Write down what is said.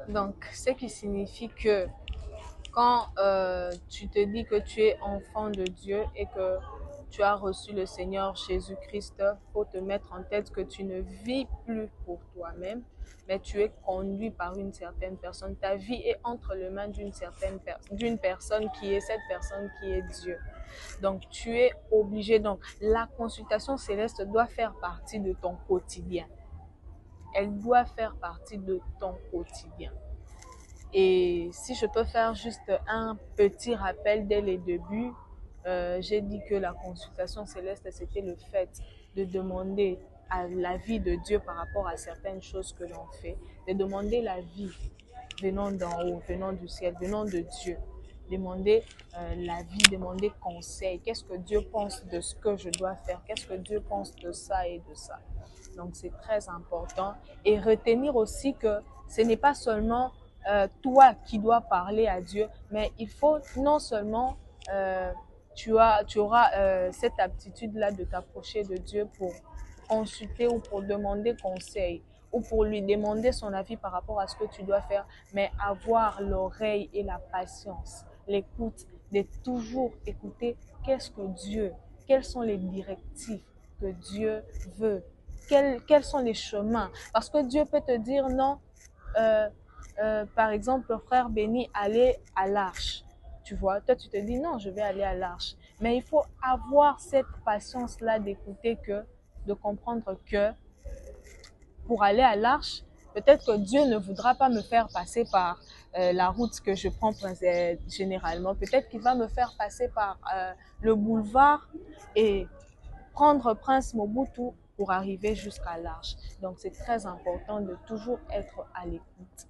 Donc, ce qui signifie que quand tu te dis que tu es enfant de Dieu et que tu as reçu le Seigneur Jésus-Christ, il faut te mettre en tête que tu ne vis plus pour toi-même, mais tu es conduit par une certaine personne. Ta vie est entre les mains d'une personne qui est cette personne qui est Dieu. Donc, tu es obligé. Donc, la consultation céleste doit faire partie de ton quotidien. Elle doit faire partie de ton quotidien. Et si je peux faire juste un petit rappel dès les débuts, j'ai dit que la consultation céleste, c'était le fait de demander à la vie de Dieu par rapport à certaines choses que l'on fait, de demander la vie venant d'en haut, venant du ciel, venant de Dieu. Demander la vie, demander conseil. Qu'est-ce que Dieu pense de ce que je dois faire? Qu'est-ce que Dieu pense de ça et de ça? Donc, c'est très important. Et retenir aussi que ce n'est pas seulement toi qui dois parler à Dieu, mais il faut non seulement tu auras cette aptitude-là de t'approcher de Dieu pour consulter ou pour demander conseil ou pour lui demander son avis par rapport à ce que tu dois faire, mais avoir l'oreille et la patience, l'écoute, de toujours écouter qu'est-ce que Dieu, quelles sont les directives que Dieu veut, quels sont les chemins. Parce que Dieu peut te dire non, par exemple, le frère béni, allez à l'arche. Tu vois, toi tu te dis non, je vais aller à l'arche. Mais il faut avoir cette patience-là d'écouter de comprendre que pour aller à l'arche, peut-être que Dieu ne voudra pas me faire passer par la route que je prends généralement. Peut-être qu'il va me faire passer par le boulevard et prendre Prince Mobutu pour arriver jusqu'à l'arche. Donc, c'est très important de toujours être à l'écoute.